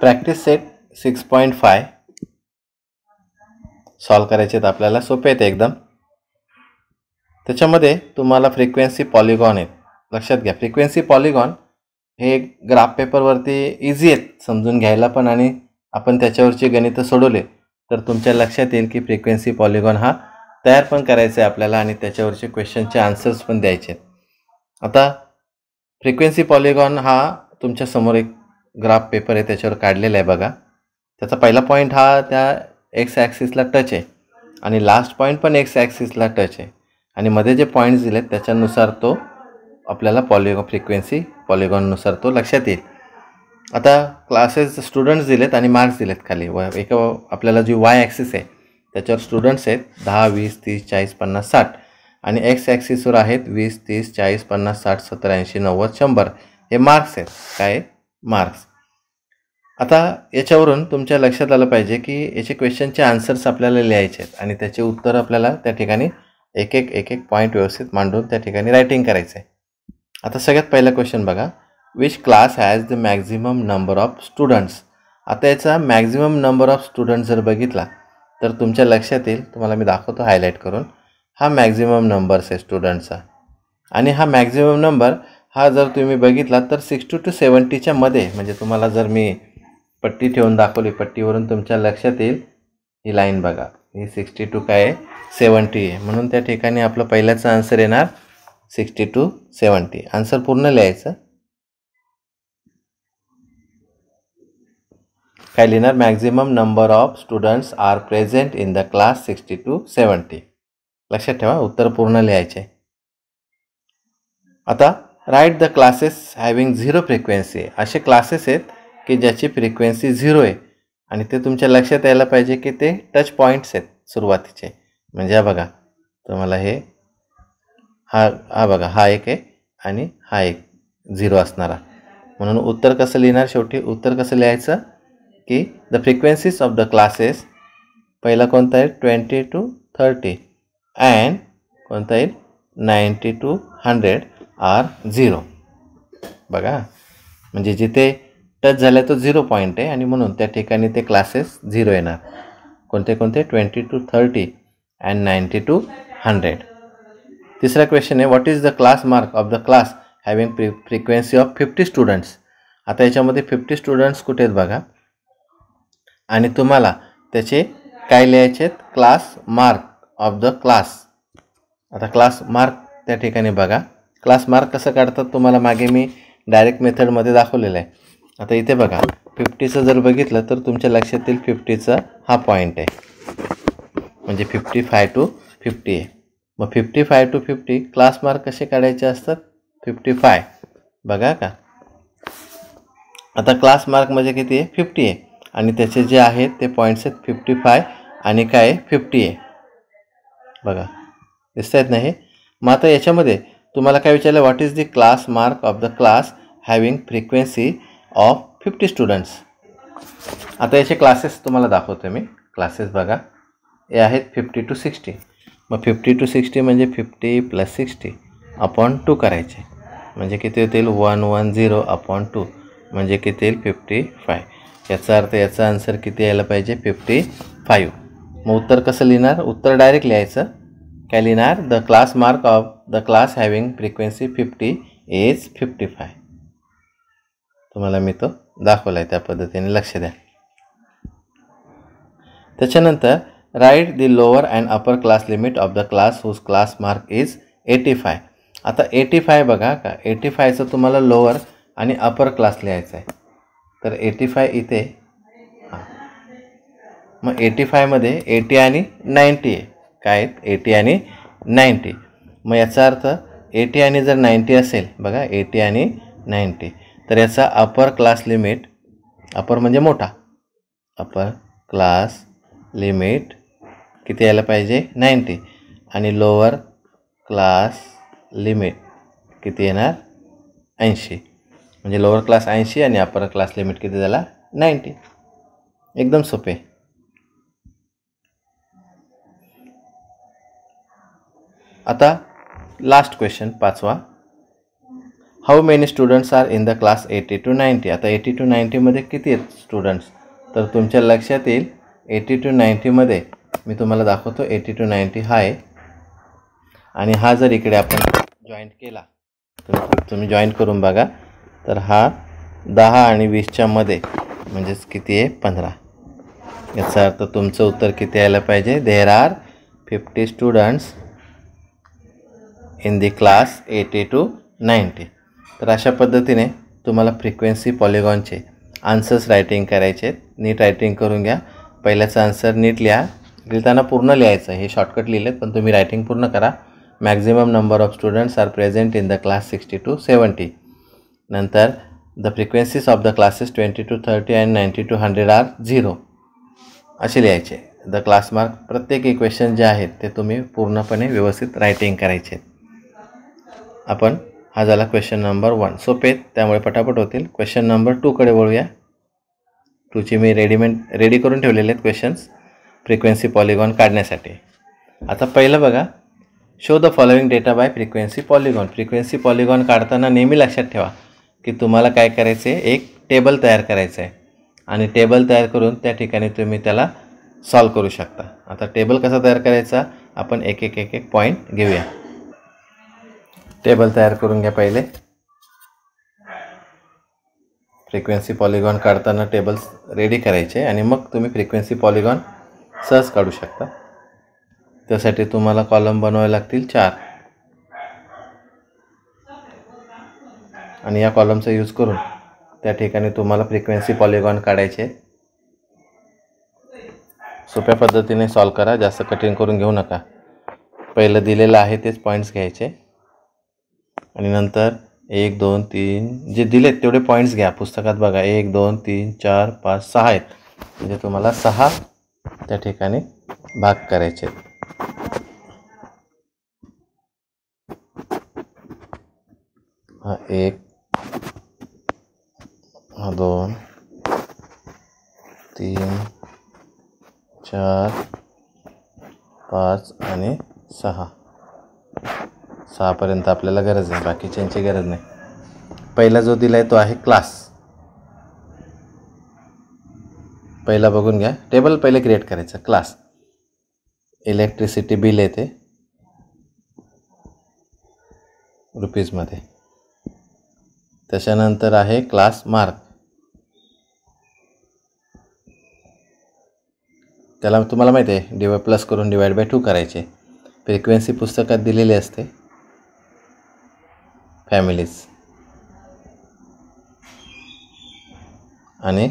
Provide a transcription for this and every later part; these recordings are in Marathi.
प्रॅक्टिस सेट 6.5 सॉल्व करायचे आहेत आपल्याला. सोपे आहेत एकदम. त्याच्यामध्ये तुम्हाला फ्रिक्वेन्सी पॉलिगॉन आहेत. लक्षात घ्या, फ्रिक्वेन्सी पॉलिगॉन हे ग्राफ पेपरवरती इझी आहेत समजून घ्यायला पण, आणि आपण त्याच्यावरची गणितं सोडवले तर तुमच्या लक्षात येईल की फ्रिक्वेन्सी पॉलिगॉन हा तयार पण करायचा आहे आपल्याला आणि त्याच्यावरचे क्वेश्चनचे आन्सर्स पण द्यायचे आहेत. आता फ्रिक्वेन्सी पॉलिगॉन हा तुमच्यासमोर एक ग्राफ पेपर आहे, त्याच्यावर काढलेला आहे बघा. त्याचा पहिला पॉईंट हा त्या एक्स ॲक्सिसला टच आहे आणि लास्ट पॉईंट पण एक्स ॲक्सिसला टच आहे, आणि मध्ये जे पॉईंट्स दिलेत त्याच्यानुसार तो आपल्याला फ्रिक्वेन्सी पॉलिगॉननुसार तो लक्षात येईल. आता क्लासेस स्टुडंट्स दिलेत आणि मार्क्स दिलेत खाली. एक आपल्याला जी वाय ॲक्सिस आहे त्याच्यावर स्टुडंट्स आहेत 10, 20, 30, 40, 50, 60, आणि एक्स ॲक्सिसवर आहेत 20, 30, 40, 50, 60, 70, 80, 90, 100 हे मार्क्स आहेत. काय मार्क्स. आता याच्यावरून तुमच्या लक्षात आलं पाहिजे की याचे क्वेश्चनचे आन्सर्स आपल्याला लिहायचे आहेत आणि त्याचे उत्तर आपल्याला त्या ठिकाणी एक एक पॉईंट व्यवस्थित मांडून त्या ठिकाणी रायटिंग करायचं आहे. आता सगळ्यात पहिला क्वेश्चन बघा, which class has the maximum number of students. आता याचा मॅक्झिमम नंबर ऑफ स्टुडंट्स जर बघितला तर तुमच्या लक्षात येईल, तुम्हाला मी दाखवतो हायलाईट करून, हा मॅक्झिमम नंबर्स आहे स्टुडंट्सचा. आणि हा मॅक्झिमम नंबर हा जर तुम्ही बघितला तर 60 to 70च्या मध्ये, म्हणजे तुम्हाला जर मी पट्टी ठेवून दाखवली, पट्टीवरून तुमच्या लक्षात येईल ही लाईन बघा, ही 60 to काय आहे 70 आहे, म्हणून त्या ठिकाणी आपलं पहिल्याचं आन्सर येणार 60 to 70. आन्सर पूर्ण लिहायचं. काय लिहिणार, maximum number of students are present in the class 60 to 70. लक्षात ठेवा, उत्तर पूर्ण लिहायचे. आता write the classes having 0 frequency. असे क्लासेस आहेत की ज्याची फ्रिक्वेन्सी 0 आहे, आणि ते तुमच्या लक्षात यायला पाहिजे की ते टच पॉईंट्स आहेत सुरुवातीचे. म्हणजे हा बघा, तुम्हाला हे हा बघा, हा एक आहे आणि हा एक 0 असणारा. म्हणून उत्तर कसं लिहिणार, शेवटी उत्तर कसं लिहायचं की the frequencies of the classes, पहिला कोणता आहे 20 to 30 अँड कोणता येईल 90 to 100 आर 0. बघा, म्हणजे जिथे टच झाला तो 0 पॉईंट आहे आणि म्हणून त्या ठिकाणी ते क्लासेस 0 येणार. कोणते 20 to 30 अँड 90 to 100. तिसरा क्वेश्चन आहे, what is the class mark of the class having frequency of 50 students. आता याच्यामध्ये 50 स्टुडंट्स कुठे आहेत बघा, आणि तुम्हाला त्याचे काय लिहायचे आहेत, class mark of the class. आता क्लास मार्क त्या ठिकाणी बघा, क्लास मार्क कसं काढतात तुम्हाला मागे मी डायरेक्ट मेथडमध्ये दाखवलेलं आहे. आता इथे बघा 50चं जर बघितलं तर तुमच्या लक्षात येईल 50चा हा पॉईंट आहे, म्हणजे 55 to 50 आहे. मग 55 to 50 क्लास मार्क कसे काढायचे असतात, 55 बघा का. आता क्लास मार्क म्हणजे किती आहे 50 आहे, आणि त्याचे जे आहेत ते पॉईंट्स आहेत 55 आणि काय आहे 50 आहे. बघा दिसत आहेत ना हे. मग आता याच्यामध्ये तुम्हाला काय विचारलं, what is the class mark of the class having frequency of 50 students. आता याचे क्लासेस तुम्हाला दाखवतो मी. क्लासेस बघा, हे आहेत 50 to 60. मग 50 to 60 म्हणजे 50 + 60 अपॉन 2 करायचे, म्हणजे किती होतील 110 अपॉन 2, म्हणजे किती येईल 55. याचा अर्थ याचा आन्सर किती यायला पाहिजे 55. मग उत्तर कसं लिहिणार, उत्तर डायरेक्ट लिहायचं. काय लिहिणार, the class mark of the class having frequency 50 is 55. तुम्हाला मी तो दाखवला आहे त्या पद्धतीने, लक्ष द्या. त्याच्यानंतर write the lower and upper class limit of the class whose class mark is 85. आता 85 बघा का, 85चं तुम्हाला लोअर आणि अपर क्लास लिहायचं आहे. तर 85 इथे, मग 85मध्ये 80 आणि 90 आहे. काय आहेत 80 आणि 90. मग याचा अर्थ 80 आणि जर 90 असेल बघा, 80 आणि 90, तर याचा अपर क्लास लिमिट, अपर म्हणजे मोठा, अपर क्लास लिमिट किती यायला पाहिजे 90, आणि लोअर क्लास लिमिट किती येणार 80. म्हणजे लोअर क्लास 80 आणि अपर क्लास लिमिट किती झाला 90. एकदम सोपे. आता लास्ट क्वेश्चन 5वा, how many students are in the class 80 to 90. आता 80 to 90मध्ये किती आहेत स्टुडंट्स, तर तुमच्या लक्षात येईल 80 to 90मध्ये मी तुम्हाला दाखवतो. 80 to 90 हा आहे आणि हा जर इकडे आपण जॉईंट केला, तुम्ही जॉईंट करून बघा, तर हा 10 आणि 20च्या मध्ये म्हणजेच किती आहे 15. याचा अर्थ तुमचं उत्तर किती यायला पाहिजे, there are 50 students in the class 80 to 90. तर अशा पद्धतीने तुम्हाला फ्रिक्वेन्सी पॉलिगॉनचे आन्सर्स रायटिंग करायचे आहेत. नीट रायटिंग करून घ्या. पहिल्याचा आन्सर नीट लिहा, लिहिताना पूर्ण लिहायचं. हे शॉर्टकट लिहिलेत पण तुम्ही रायटिंग पूर्ण करा. Maximum number of students are present in the class 60 to 70. नंतर the frequencies of the classes 20 to 30 and 90 to 100 are 0 असे लिहायचे. द क्लास मार्क प्रत्येक इक्वेशन जे आहेत ते तुम्ही पूर्णपणे व्यवस्थित रायटिंग करायचे. आपण हा झाला क्वेश्चन नंबर 1. सोपे त्यामुळे पटापट होतील. क्वेश्चन नंबर 2कडे वळूया. 2ची मी रेडी करून ठेवलेले आहेत क्वेश्चन्स फ्रिक्वेन्सी पॉलिगॉन काढण्यासाठी. आता पहिलं बघा, show the following data bye frequency polygon. Frequency polygon काढताना नेहमी लक्षात ठेवा की तुम्हाला काय करायचं आहे, एक टेबल तयार करायचं आहे आणि टेबल तयार करून त्या ठिकाणी तुम्ही त्याला सॉल्व करू शकता. आता टेबल कसा तयार करायचा, आपण एक एक पॉईंट घेऊया. टेबल तयार करून घ्या पहिले. फ्रिक्वेन्सी पॉलिगॉन काढताना टेबल्स रेडी करायचे आणि मग तुम्ही फ्रिक्वेन्सी पॉलिगॉन सहज काढू शकता. त्यासाठी तुम्हाला कॉलम बनवावे लागतील 4 आणि या कॉलमचा यूज करून त्या ठिकाणी तुम्हाला फ्रिक्वेन्सी पॉलिगॉन काढायचे. सोप्या पद्धतीने सॉल्व करा, जास्त कठीण करून घेऊ नका. पहिलं दिलेलं आहे तेच पॉईंट्स घ्यायचे आणि नंतर 1 2 3 जे दिलेत तेवढे पॉईंट्स घ्या. पुस्तकात बघा 1 2 3 4 5 6 आहेत, म्हणजे तुम्हाला 6 त्या ठिकाणी भाग करायचे. हा 1, हा 2 3 4 5 आणि 6. 6पर्यंत आपल्याला गरज आहे, बाकीच्यांची गरज नाही. पहिला जो दिला आहे तो आहे क्लास. पहिला बघून घ्या, टेबल पहिले क्रिएट करायचं. क्लास इलेक्ट्रिसिटी बिल येते रुपीजमध्ये. त्याच्यानंतर आहे क्लास मार्क. त्याला तुम्हाला माहिती आहे प्लस करून डिवाइड बाय 2 करायचे. फ्रिक्वेन्सी पुस्तकात दिलेली असते फॅमिलीज आणि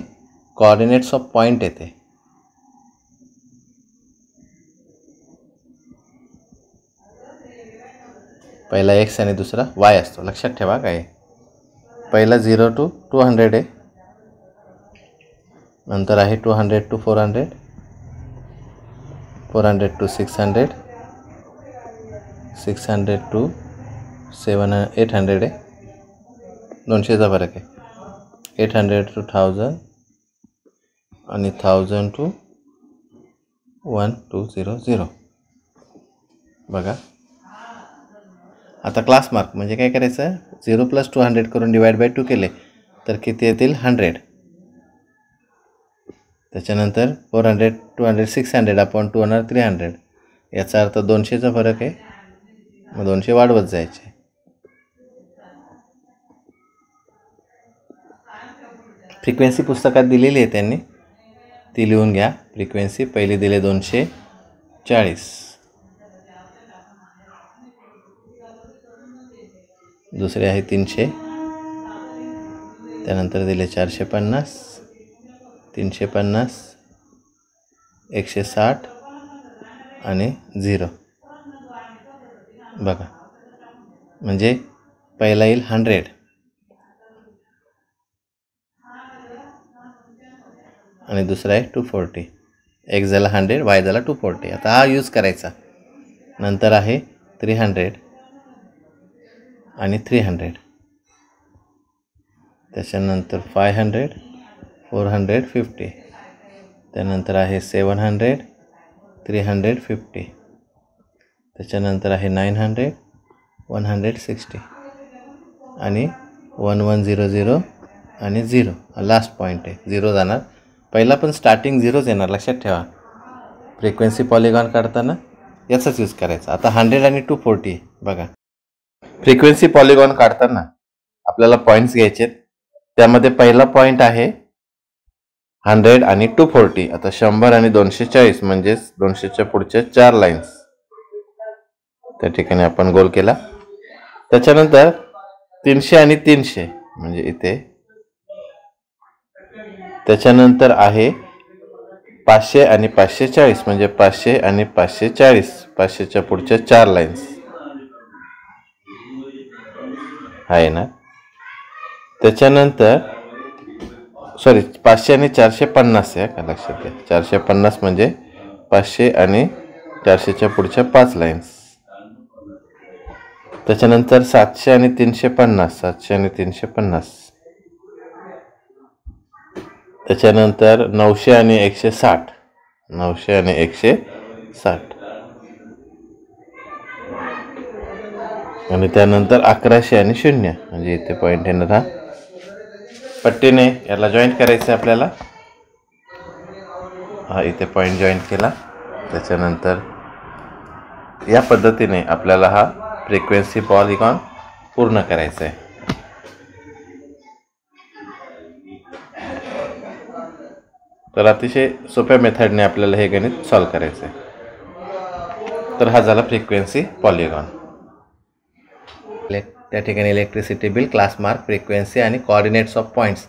कोऑर्डिनेट्स ऑफ पॉईंट येते. पहिला एक्स आणि दुसरा वाय असतो. लक्षात ठेवा काय, पहिला 0 to 200 आहे, नंतर आहे 200 to 400, 400 to 600, 600 to 800 आहे, 200चा फरक आहे. 800 to 1000 आणि 1000 to 1200. बघा आता क्लास मार्क म्हणजे काय करायचं, 0 + 200 करून डिवाइड बाय 2 केले तर किती येतील 100. त्याच्यानंतर 400 200 600 अपॉन 2 होणार 300. याचा अर्थ 200चा फरक आहे, मग 200 वाढवत जायचे. फ्रिक्वेन्सी पुस्तकात दिलेली आहे त्यांनी, ती लिहून घ्या. फ्रिक्वेन्सी पहिली दिले 240, दुसरे आहे 300, त्यानंतर दिले 450, 350, 160 आणि 0. बघा म्हणजे पहिला येईल 100 आणि दुसरा आहे 240. एक झाला 100, वाय झाला 240. आता हा यूज करायचा. नंतर आहे 300 आणि 300, त्याच्यानंतर 500, 450, त्यानंतर आहे 700, 350, त्याच्यानंतर आहे 900, 160. आणि 1100 आणि 0 लास्ट पॉईंट आहे, 0 जाणार. पहिला पण स्टार्टिंग 0च येणार, लक्षात ठेवा. फ्रिक्वेन्सी पॉलिगॉन काढताना याचाच यूज करायचा. आता 100 आणि 240 बघा. फ्रिक्वेन्सी पॉलिगॉन काढताना आपल्याला पॉईंट्स घ्यायचे. त्यामध्ये पहिला पॉईंट आहे 100 आणि 240. आता 100 आणि 240 म्हणजेच 200च्या पुढच्या 4 लाईन्स त्या ठिकाणी आपण गोल केला. त्याच्यानंतर 300 आणि 300 म्हणजे इथे. त्याच्यानंतर आहे 500 आणि 540 म्हणजे 500 आणि 540, 500च्या पुढच्या 4 लाईन्स आहे ना. त्याच्यानंतर 500 आणि 450 आहे का, लक्षात घ्या. 450 म्हणजे 500 आणि 400च्या पुढच्या 5 लाईन्स. त्याच्यानंतर 700 आणि 350, 700 आणि 350. त्याच्यानंतर 900 आणि 160, 900 आणि 160. आणि त्यानंतर 1100 आणि 0 म्हणजे इथे पॉईंट येणार हा. पट्टीने याला जॉईंट करायचं आहे आपल्याला. हा इथे पॉईंट जॉईंट केला. त्याच्यानंतर या पद्धतीने आपल्याला हा फ्रिक्वेन्सी पॉलिगॉन पूर्ण करायचा आहे. तर अतिशय सोप्या मेथडने आपल्याला हे गणित सॉल्व करायचं आहे. तर हा झाला फ्रिक्वेन्सी पॉलिगॉन. त्या ठिकाणी electricity bill, class mark, frequency आणि कोऑर्डिनेट्स ऑफ पॉईंट्स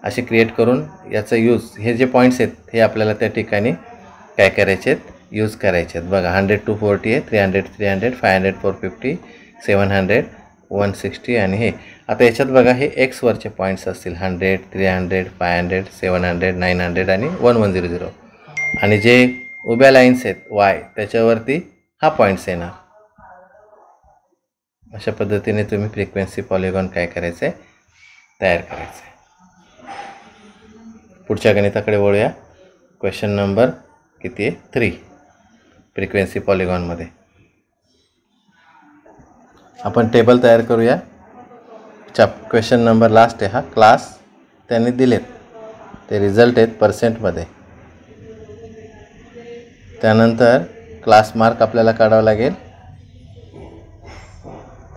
असे क्रिएट करून याचा यूज, हे जे पॉईंट्स आहेत हे आपल्याला त्या ठिकाणी काय करायचे आहेत, यूज करायचे आहेत. बघा 100 240 आहे, 300 300, 500 450, 700 160 आणि हे. आता याच्यात बघा हे एक्स वरचे पॉईंट्स असतील 100 300 500 700 900 आणि 1100. आणि जे उभ्या लाईन्स आहेत वाय त्याच्यावरती हा पॉईंट्स येणार. अशा पद्धतीने तुम्ही फ्रिक्वेन्सी पॉलिगॉन काय करायचं आहे, तयार करायचं आहे. पुढच्या गणिताकडे वळूया. क्वेश्चन नंबर किती आहे, 3 फ्रिक्वेन्सी पॉलिगॉनमध्ये. आपण टेबल तयार करूया. क्वेश्चन नंबर लास्ट आहे हा. क्लास त्यांनी दिलेत, ते रिझल्ट आहेत पर्सेंटमध्ये. त्यानंतर क्लास मार्क आपल्याला काढावं लागेल.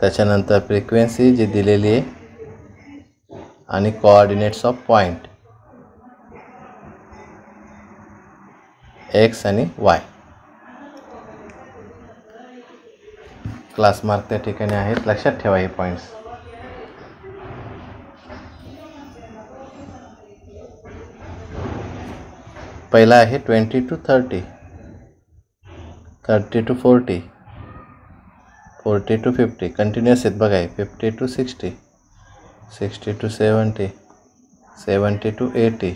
त्याच्यानंतर फ्रिक्वेन्सी जी दिलेली आहे आणि कोऑर्डिनेट्स ऑफ पॉईंट एक्स आणि वाय. क्लास मार्क त्या ठिकाणी आहेत, लक्षात ठेवा हे पॉईंट्स. पहिला आहे 20 to 30, 30 to 40, 40 to 50 कंटिन्युअस आहेत बघा. 50 to 60, 60 to 70, 70 to 80,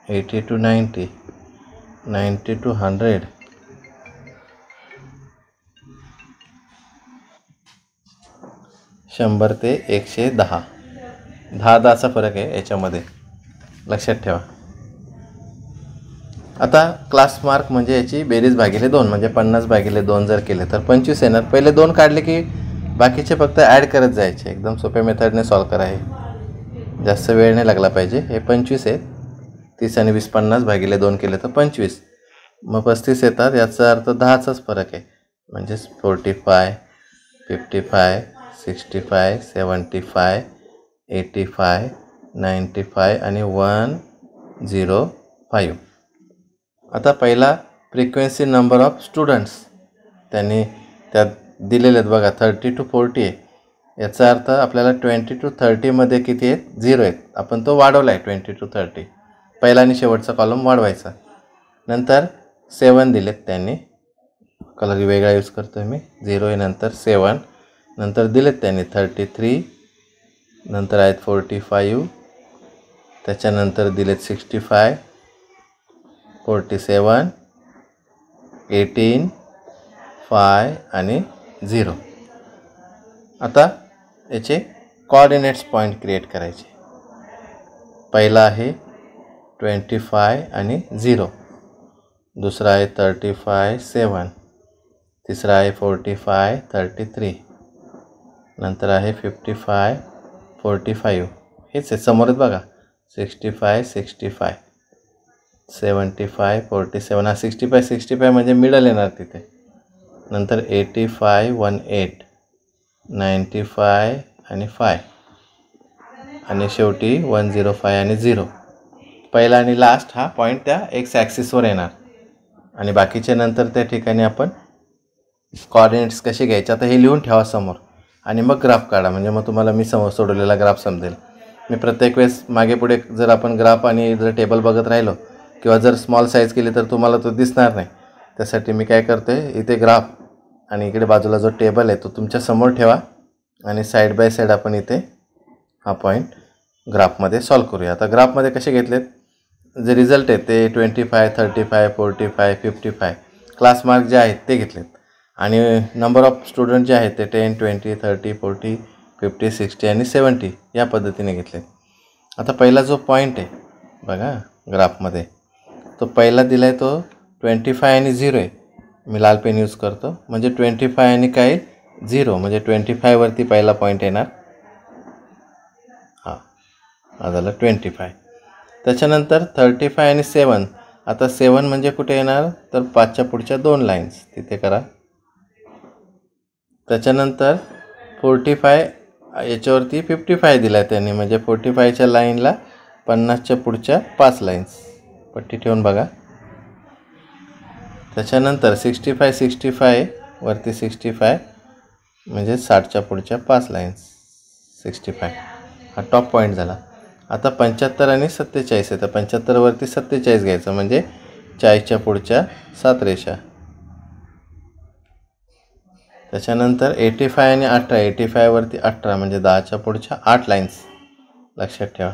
80 to 90, 90 to 100, 100 ते 110. 10चा फरक आहे याच्यामध्ये, लक्षात ठेवा. आता क्लास मार्क म्हणजे याची बेरीज भागिले 2 म्हणजे 50 भागिले 2 जर केले तर 25 येणार. पहिले 2 काढले की बाकीचे फक्त ॲड करत जायचे. एकदम सोप्या मेथडने सॉल्व करा. हे जास्त वेळ नाही लागला पाहिजे. हे 25 आहेत. 30 आणि 20 50 भागिले 2 केले तर 25, मग 35 येतात. याचा अर्थ 10चाच फरक आहे. म्हणजेच 45 55 65 75 85 95 आणि 105. आता पहिला फ्रिक्वेन्सी नंबर ऑफ स्टुडंट्स त्यांनी त्यात दिलेले आहेत बघा. 30 to 40 आहे. याचा अर्थ आपल्याला 20 to 30 मध्ये किती आहेत, 0 आहेत. आपण तो वाढवला आहे 20 to 30. पहिला आणि शेवटचा कॉलम वाढवायचा. नंतर 7 दिलेत त्यांनी, कलर वेगळा यूज करतो मी. 0 आहे, नंतर 7, नंतर दिलेत त्यांनी 33, नंतर आहेत 45, त्याच्यानंतर दिलेत 65, 47, 18, 5 आणि 0. आता याचे कोऑर्डिनेट्स पॉईंट क्रिएट करायचे. पहिला आहे 25 आणि 0, दुसरा आहे 35 7, तिसरा आहे 45 33, नंतर आहे 55 45 हेच आहे समोरच बघा. 65 65 75 47 हा 65 म्हणजे मिडल येणार तिथे. नंतर 85 18 95 आणि 5 आणि शेवटी 105 आणि 0. पहिला आणि लास्ट हा पॉईंट त्या एक्स ॲक्सिसवर येणार आणि बाकीचे नंतर त्या ठिकाणी आपण कॉर्डिनेट्स कसे घ्यायचे आता हे लिहून ठेवा समोर आणि मग ग्राफ काढा. म्हणजे मग तुम्हाला मी समोर सोडवलेला ग्राफ समजेल. मी प्रत्येक वेळेस मागे पुढे जर आपण ग्राफ आणि जर टेबल बघत राहिलो किंवा जर स्मॉल साईज केली तर तुम्हाला तो दिसणार नाही. त्यासाठी मी काय करतो आहे, इथे ग्राफ आणि इकडे बाजूला जो टेबल आहे तो तुमच्या समोर ठेवा आणि साईड बाय साईड आपण इथे हा पॉईंट ग्राफमध्ये सॉल्व करूया. आता ग्राफमध्ये कसे घेतलेत, जे रिझल्ट आहेत ते 25 35 45 55 क्लास मार्क जे आहेत ते घेतलेत आणि नंबर ऑफ स्टुडंट जे आहेत ते 10 20 30 40 50 60 आणि 70 या पद्धतीने घेतलेत. आता पहिला जो पॉईंट आहे बघा ग्राफमध्ये, तो पहिला दिला आहे तो 25 आणि 0 आहे. मी लाल पेन यूज करतो म्हणजे 25 आणि काय 0 म्हणजे 25 वरती पहिला पॉईंट येणार. हा झालं 25. त्याच्यानंतर 35 आणि 7. आता 7 म्हणजे कुठे येणार तर 5च्या पुढच्या 2 लाईन्स तिथे करा. त्याच्यानंतर 45 याच्यावरती 55 दिला आहे त्यांनी म्हणजे 45च्या लाईनला 50च्या पुढच्या 5 लाईन्स पट्टी ठेवून बघा. त्याच्यानंतर 65 65 वरती 65 म्हणजे 60च्या पुढच्या 5 लाईन्स 65 हा टॉप पॉईंट झाला. आता 75 आणि 47 आहे तर 75 वरती 47 घ्यायचं म्हणजे 40च्या पुढच्या 7 रेषा. त्याच्यानंतर 85 आणि 18 85 वरती 18 म्हणजे 10च्या पुढच्या 8 लाईन्स लक्षात ठेवा.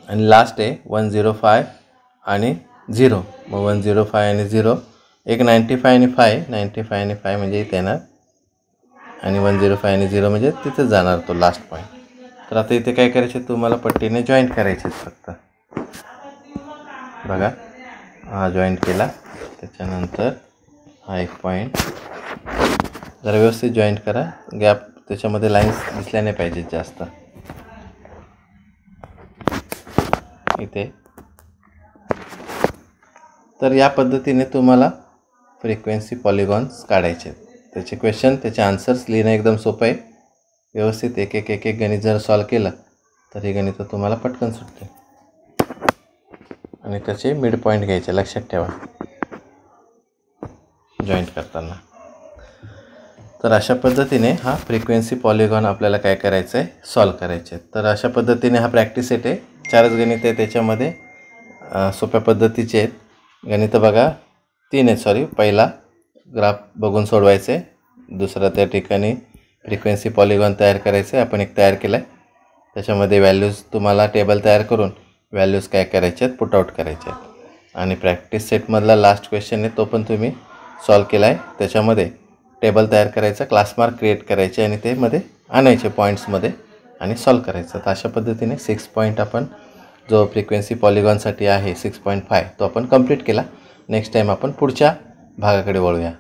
आणि लास्ट आहे 105 आणि 0 मग 105 आणि 0 एक 95 आणि 5 95 आणि 5 म्हणजे इथे येणार आणि 105 आणि 0 म्हणजे तिथे जाणार तो लास्ट पॉईंट. तर आता इथे काय करायचे तुम्हाला पट्टीने जॉईंट करायचे फक्त बघा. हा जॉईंट केला त्याच्यानंतर हा एक पॉईंट जरा व्यवस्थित जॉईंट करा. गॅप त्याच्यामध्ये लाईन्स दिसल्या नाही पाहिजेत जास्त इथे. तर या पद्धतीने तुम्हाला फ्रिक्वेन्सी पॉलिगॉन्स काढायचे आहेत. त्याचे क्वेश्चन त्याचे आन्सर्स लिहिणं एकदम सोपं आहे. व्यवस्थित एक एक गणित जर सॉल्व केलं तर हे गणित तुम्हाला पटकन सुटते आणि त्याचे मिड पॉईंट घ्यायचे लक्षात ठेवा जॉईंट करताना. तर अशा पद्धतीने हा फ्रिक्वेन्सी पॉलिगॉन आपल्याला काय करायचं आहे सॉल्व करायचे. तर अशा पद्धतीने हा प्रॅक्टिस सेट आहे. 4च गणित आहे त्याच्यामध्ये सोप्या पद्धतीचे आहेत. गणितं बघा 3 आहेत सॉरी. पहिला ग्राफ बघून सोडवायचे, दुसरा त्या ठिकाणी फ्रिक्वेन्सी पॉलिगॉन तयार करायचं आहे. आपण एक तयार केला आहे त्याच्यामध्ये व्हॅल्यूज तुम्हाला टेबल तयार करून व्हॅल्यूज काय करायचे आहेत पुट आउट करायचे आहेत. आणि प्रॅक्टिस सेटमधला लास्ट क्वेश्चन आहे तो पण तुम्ही सॉल्व केला आहे. त्याच्यामध्ये टेबल तयार करायचं, क्लास मार्क क्रिएट करायचे आणि ते मध्ये आणायचे पॉईंट्समध्ये आणि सॉल्व करायचं. तर अशा पद्धतीने 6 पॉईंट आपण जो फ्रिक्वेन्सी पॉलिगॉनसाठी आहे 6.5 तो आपण कंप्लीट केला. नेक्स्ट टाईम आपण पुढच्या भागाकडे वळूया.